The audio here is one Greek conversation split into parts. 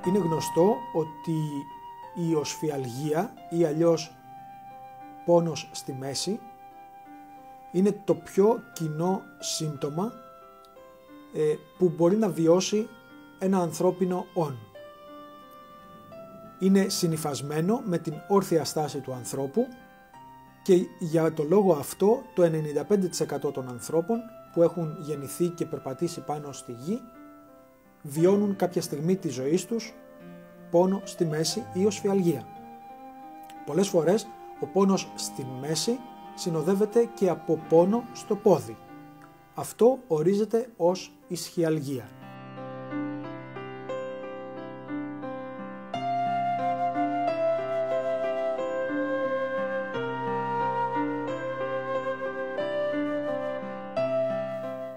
Είναι γνωστό ότι η οσφιαλγία ή αλλιώς πόνος στη μέση είναι το πιο κοινό σύμπτωμα που μπορεί να βιώσει ένα ανθρώπινο όν. Είναι συνυφασμένο με την όρθια στάση του ανθρώπου και για το λόγο αυτό το 95% των ανθρώπων που έχουν γεννηθεί και περπατήσει πάνω στη γη βιώνουν κάποια στιγμή της ζωής τους πόνο στη μέση ή οσφιαλγία. Πολλές φορές ο πόνος στη μέση συνοδεύεται και από πόνο στο πόδι. Αυτό ορίζεται ως ισχυαλγία.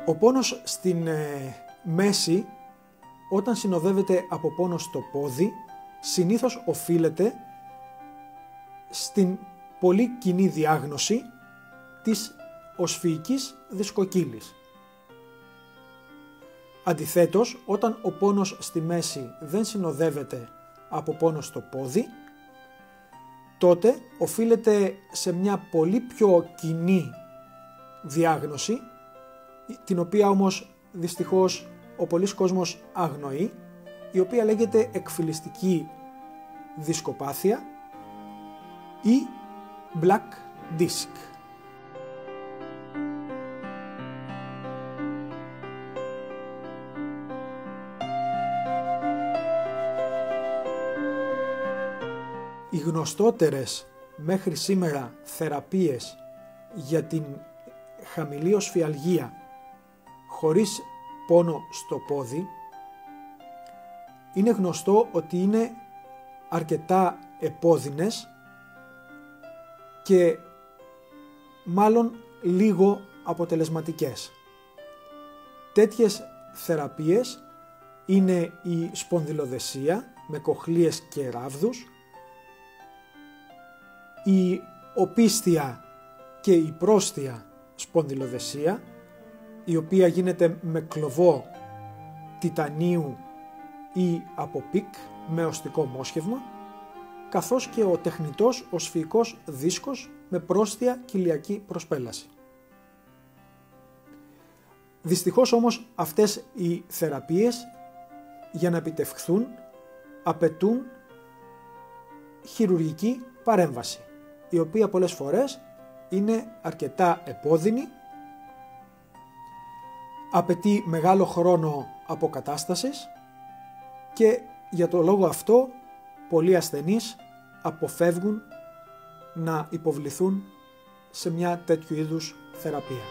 Ο πόνος στην μέση, όταν συνοδεύεται από πόνο στο πόδι, συνήθως οφείλεται στην πολύ κοινή διάγνωση της οσφυϊκής δισκοκύλης. Αντιθέτως, όταν ο πόνος στη μέση δεν συνοδεύεται από πόνο στο πόδι, τότε οφείλεται σε μια πολύ πιο κοινή διάγνωση, την οποία όμως δυστυχώς ο πολύς κόσμος αγνοεί, η οποία λέγεται εκφυλιστική δισκοπάθεια ή black disc. Οι γνωστότερες μέχρι σήμερα θεραπείες για την χαμηλή οσφιαλγία χωρίς πόνο στο πόδι, είναι γνωστό ότι είναι αρκετά επώδυνες και μάλλον λίγο αποτελεσματικές. Τέτοιες θεραπείες είναι η σπονδυλοδεσία με κοχλίες και ράβδους, η οπίστια και η πρόστια σπονδυλοδεσία, η οποία γίνεται με κλωβό τιτανίου ή από πικ με οστικό μόσχευμα, καθώς και ο τεχνητός οσφυϊκός δίσκος με πρόστια κοιλιακή προσπέλαση. Δυστυχώς όμως αυτές οι θεραπείες για να επιτευχθούν απαιτούν χειρουργική παρέμβαση, η οποία πολλές φορές είναι αρκετά επώδυνη, απαιτεί μεγάλο χρόνο αποκατάστασης και για το λόγο αυτό πολλοί ασθενείς αποφεύγουν να υποβληθούν σε μια τέτοιου είδους θεραπεία.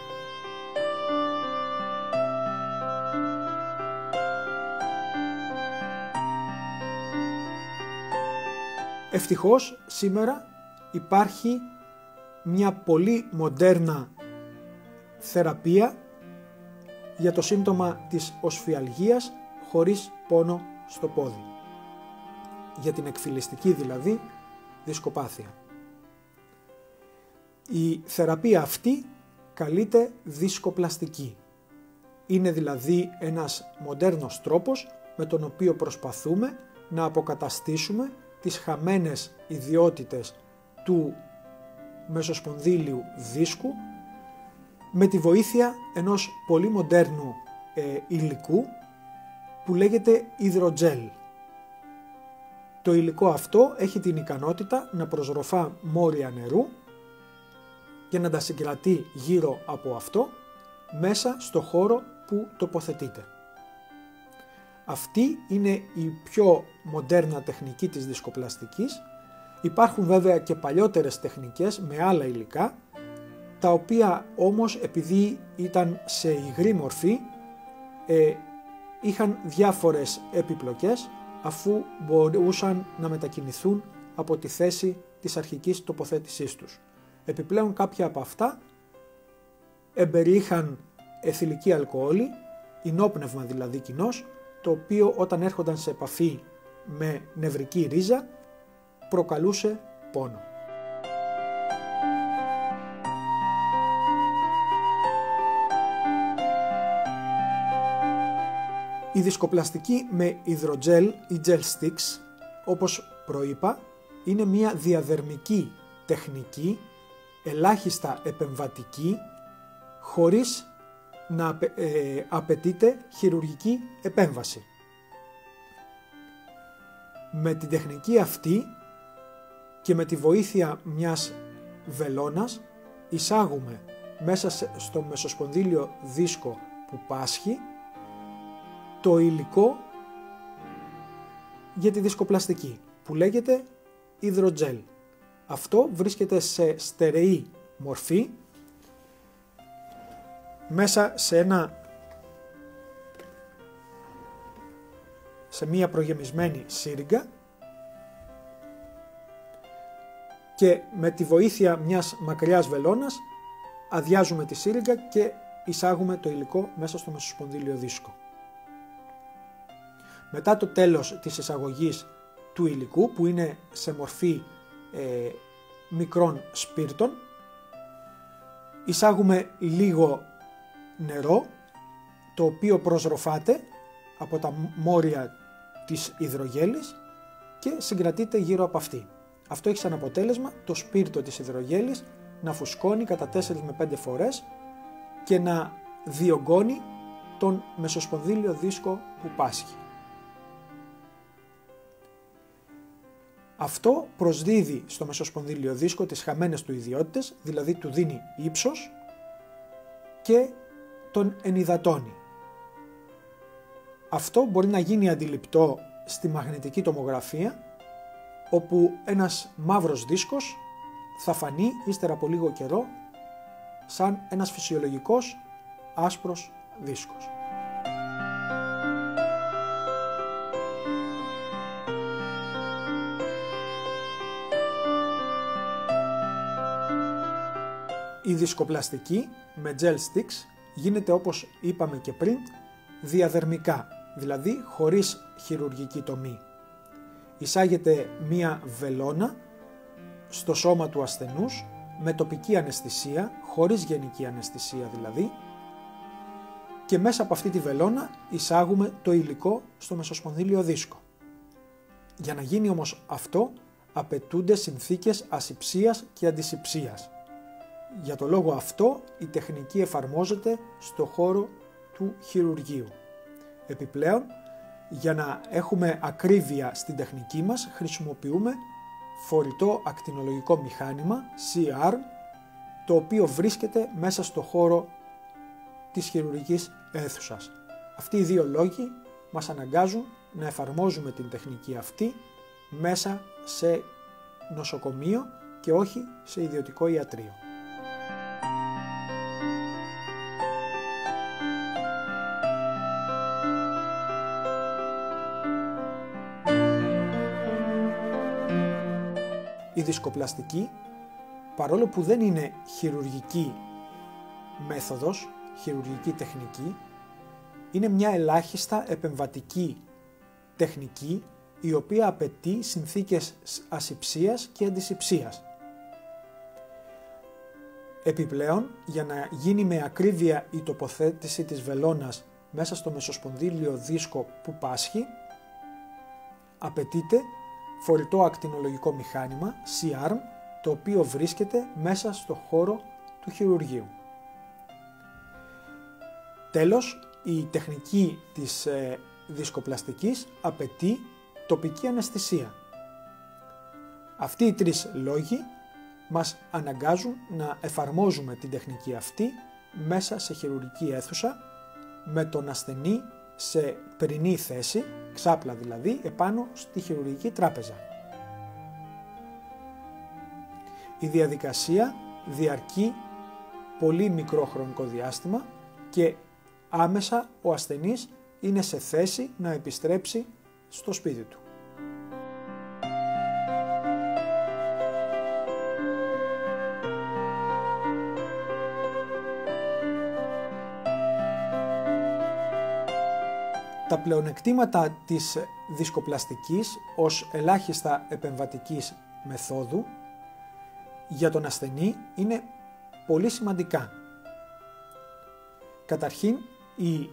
Ευτυχώς σήμερα υπάρχει μια πολύ μοντέρνα θεραπεία για το σύμπτωμα της οσφιαλγίας χωρίς πόνο στο πόδι, για την εκφυλιστική δηλαδή δισκοπάθεια. Η θεραπεία αυτή καλείται δισκοπλαστική. Είναι δηλαδή ένας μοντέρνος τρόπος με τον οποίο προσπαθούμε να αποκαταστήσουμε τις χαμένες ιδιότητες του μεσοσπονδύλιου δίσκου με τη βοήθεια ενός πολύ μοντέρνου υλικού που λέγεται υδροτζέλ. Το υλικό αυτό έχει την ικανότητα να προσροφά μόρια νερού και να τα συγκρατεί γύρω από αυτό μέσα στο χώρο που τοποθετείται. Αυτή είναι η πιο μοντέρνα τεχνική της δισκοπλαστικής. Υπάρχουν βέβαια και παλιότερες τεχνικές με άλλα υλικά, τα οποία όμως επειδή ήταν σε υγρή μορφή είχαν διάφορες επιπλοκές αφού μπορούσαν να μετακινηθούν από τη θέση της αρχικής τοποθέτησής τους. Επιπλέον κάποια από αυτά εμπεριείχαν αιθιλική αλκοόλη, ινόπνευμα δηλαδή κοινώς, το οποίο όταν έρχονταν σε επαφή με νευρική ρίζα προκαλούσε πόνο. Η δισκοπλαστική με υδροτζέλ ή gel sticks, όπως προείπα, είναι μια διαδερμική τεχνική, ελάχιστα επεμβατική, χωρίς να απαιτείται χειρουργική επέμβαση. Με την τεχνική αυτή και με τη βοήθεια μιας βελόνας εισάγουμε μέσα στο μεσοσπονδύλιο δίσκο που πάσχει το υλικό για τη δισκοπλαστική που λέγεται υδροτζέλ. Αυτό βρίσκεται σε στερεή μορφή μέσα σε μία προγεμισμένη σύριγγα και με τη βοήθεια μιας μακριάς βελόνας αδειάζουμε τη σύριγγα και εισάγουμε το υλικό μέσα στο μεσοσπονδύλιο δίσκο. Μετά το τέλος της εισαγωγής του υλικού, που είναι σε μορφή μικρών σπίρτων, εισάγουμε λίγο νερό, το οποίο προσροφάται από τα μόρια της υδρογέλης και συγκρατείται γύρω από αυτή. Αυτό έχει σαν αποτέλεσμα το σπίρτο της υδρογέλης να φουσκώνει κατά 4 με 5 φορές και να διωγγώνει τον μεσοσπονδύλιο δίσκο που πάσχει. Αυτό προσδίδει στο μεσοσπονδύλιο δίσκο τις χαμένες του ιδιότητες, δηλαδή του δίνει ύψος και τον ενυδατώνει. Αυτό μπορεί να γίνει αντιληπτό στη μαγνητική τομογραφία, όπου ένας μαύρος δίσκος θα φανεί ύστερα από λίγο καιρό σαν ένας φυσιολογικός άσπρος δίσκος. Η δισκοπλαστική με gel sticks γίνεται, όπως είπαμε και πριν, διαδερμικά, δηλαδή χωρίς χειρουργική τομή. Εισάγεται μία βελόνα στο σώμα του ασθενούς με τοπική αναισθησία, χωρίς γενική αναισθησία δηλαδή, και μέσα από αυτή τη βελόνα εισάγουμε το υλικό στο μεσοσπονδύλιο δίσκο. Για να γίνει όμως αυτό απαιτούνται συνθήκες ασυψίας και αντισυψίας. Για το λόγο αυτό η τεχνική εφαρμόζεται στο χώρο του χειρουργείου. Επιπλέον, για να έχουμε ακρίβεια στην τεχνική μας, χρησιμοποιούμε φορητό ακτινολογικό μηχάνημα, C-arm, το οποίο βρίσκεται μέσα στο χώρο της χειρουργικής αίθουσας. Αυτοί οι δύο λόγοι μας αναγκάζουν να εφαρμόζουμε την τεχνική αυτή μέσα σε νοσοκομείο και όχι σε ιδιωτικό ιατρείο. Η δισκοπλαστική, παρόλο που δεν είναι χειρουργική μέθοδος, χειρουργική τεχνική, είναι μια ελάχιστα επεμβατική τεχνική η οποία απαιτεί συνθήκες ασυψίας και αντισυψίας. Επιπλέον, για να γίνει με ακρίβεια η τοποθέτηση της βελόνας μέσα στο μεσοσπονδύλιο δίσκο που πάσχει, απαιτείται φορητό ακτινολογικό μηχάνημα, C-arm, το οποίο βρίσκεται μέσα στο χώρο του χειρουργείου. Τέλος, η τεχνική της δισκοπλαστικής απαιτεί τοπική αναισθησία. Αυτοί οι τρεις λόγοι μας αναγκάζουν να εφαρμόζουμε την τεχνική αυτή μέσα σε χειρουργική αίθουσα με τον ασθενή σε πυρηνή θέση, ξάπλα δηλαδή, επάνω στη χειρουργική τράπεζα. Η διαδικασία διαρκεί πολύ μικρό χρονικό διάστημα και άμεσα ο ασθενής είναι σε θέση να επιστρέψει στο σπίτι του. Τα πλεονεκτήματα της δισκοπλαστικής ως ελάχιστα επεμβατικής μεθόδου για τον ασθενή είναι πολύ σημαντικά. Καταρχήν, η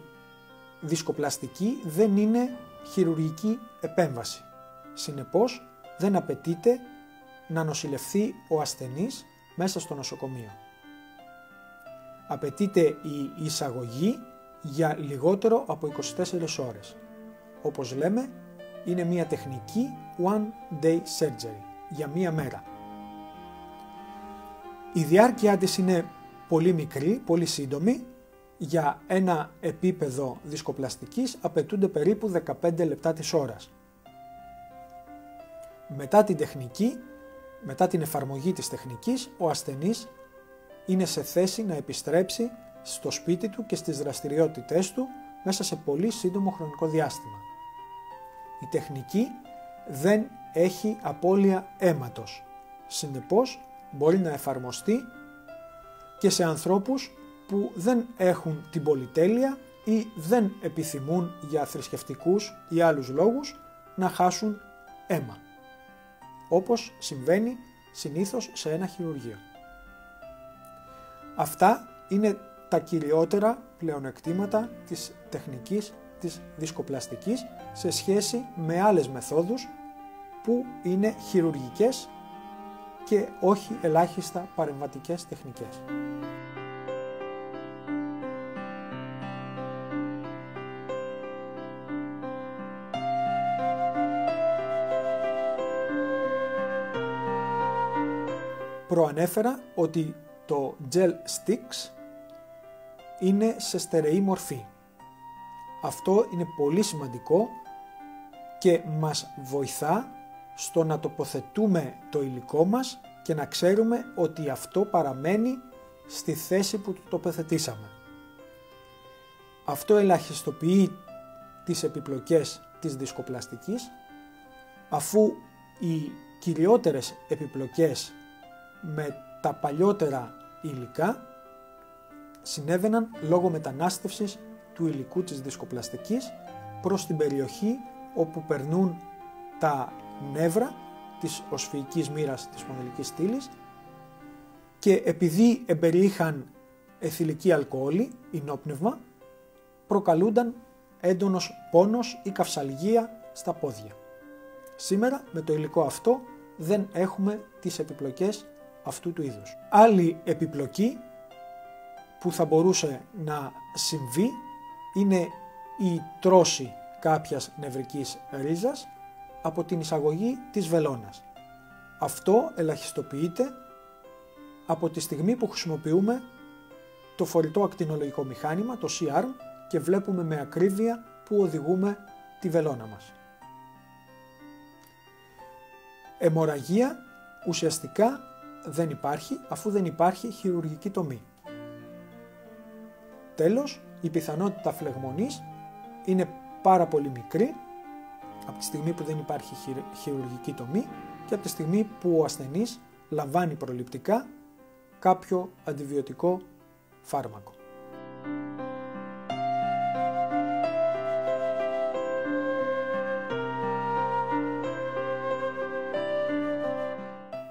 δισκοπλαστική δεν είναι χειρουργική επέμβαση. Συνεπώς, δεν απαιτείται να νοσηλευθεί ο ασθενής μέσα στο νοσοκομείο. Απαιτείται η εισαγωγή για λιγότερο από 24 ώρες. Όπως λέμε, είναι μια τεχνική one day surgery, για μία μέρα. Η διάρκεια της είναι πολύ μικρή, πολύ σύντομη. Για ένα επίπεδο δισκοπλαστικής απαιτούνται περίπου 15 λεπτά της ώρας. Μετά την τεχνική, μετά την εφαρμογή της τεχνικής, ο ασθενής είναι σε θέση να επιστρέψει στο σπίτι του και στις δραστηριότητές του μέσα σε πολύ σύντομο χρονικό διάστημα. Η τεχνική δεν έχει απώλεια αίματος. Συνεπώς, μπορεί να εφαρμοστεί και σε ανθρώπους που δεν έχουν την πολυτέλεια ή δεν επιθυμούν για θρησκευτικούς ή άλλους λόγους να χάσουν αίμα, όπως συμβαίνει συνήθως σε ένα χειρουργείο. Αυτά είναι τα κυριότερα πλεονεκτήματα της τεχνικής της δισκοπλαστικής σε σχέση με άλλες μεθόδους που είναι χειρουργικές και όχι ελάχιστα παρεμβατικές τεχνικές. Προανέφερα ότι το gel sticks είναι σε στερεή μορφή. Αυτό είναι πολύ σημαντικό και μας βοηθά στο να τοποθετούμε το υλικό μας και να ξέρουμε ότι αυτό παραμένει στη θέση που το τοποθετήσαμε. Αυτό ελαχιστοποιεί τις επιπλοκές της δισκοπλαστικής, αφού οι κυριότερες επιπλοκές με τα παλιότερα υλικά συνέβαιναν λόγω μετανάστευσης του υλικού της δισκοπλαστικής προς την περιοχή όπου περνούν τα νεύρα της οσφυϊκής μοίρας της σπονδυλικής στήλης και επειδή εμπεριείχαν αιθιλική αλκοόλη, ινόπνευμα, προκαλούνταν έντονος πόνος ή καυσαλγία στα πόδια. Σήμερα με το υλικό αυτό δεν έχουμε τις επιπλοκές αυτού του είδους. Άλλη επιπλοκή που θα μπορούσε να συμβεί είναι η τρώση κάποιας νευρικής ρίζας από την εισαγωγή της βελόνας. Αυτό ελαχιστοποιείται από τη στιγμή που χρησιμοποιούμε το φορητό ακτινολογικό μηχάνημα, το C-arm, και βλέπουμε με ακρίβεια που οδηγούμε τη βελόνα μας. Αιμορραγία ουσιαστικά δεν υπάρχει, αφού δεν υπάρχει χειρουργική τομή. Τέλος, η πιθανότητα φλεγμονής είναι πάρα πολύ μικρή από τη στιγμή που δεν υπάρχει χειρουργική τομή και από τη στιγμή που ο ασθενής λαμβάνει προληπτικά κάποιο αντιβιωτικό φάρμακο.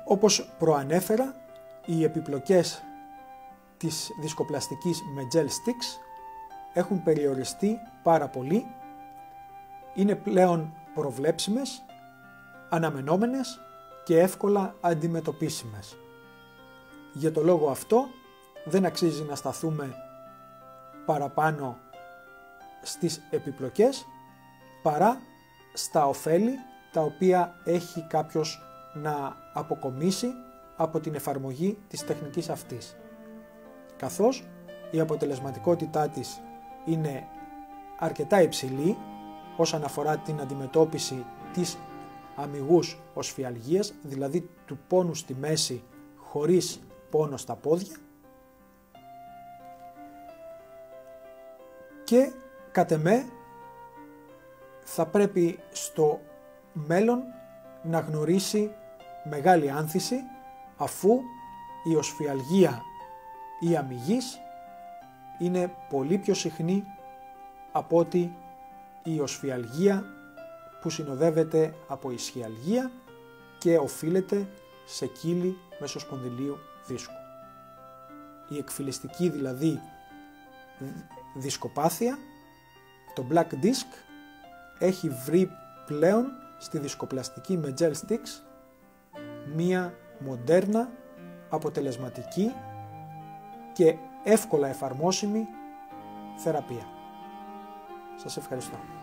Όπως προανέφερα, οι επιπλοκές της δισκοπλαστικής με gel sticks έχουν περιοριστεί πάρα πολύ, είναι πλέον προβλέψιμες, αναμενόμενες και εύκολα αντιμετωπίσιμες. Για το λόγο αυτό δεν αξίζει να σταθούμε παραπάνω στις επιπλοκές παρά στα ωφέλη τα οποία έχει κάποιος να αποκομίσει από την εφαρμογή της τεχνικής αυτής, καθώς η αποτελεσματικότητά της είναι αρκετά υψηλή όσον αφορά την αντιμετώπιση της αμιγούς οσφιαλγίας, δηλαδή του πόνου στη μέση χωρίς πόνο στα πόδια, και κατ' εμέ θα πρέπει στο μέλλον να γνωρίσει μεγάλη άνθηση, αφού η οσφιαλγία ή αμιγής είναι πολύ πιο συχνή από ότι η οσφιαλγία που συνοδεύεται από ισχυαλγία και οφείλεται σε κύλη μεσοσπονδυλίου δίσκου. Η εκφυλιστική δηλαδή δισκοπάθεια Το Black Disc έχει βρει πλέον στη δισκοπλαστική με gel sticks μία μοντέρνα, αποτελεσματική και εύκολα εφαρμόσιμη θεραπεία. Σας ευχαριστώ.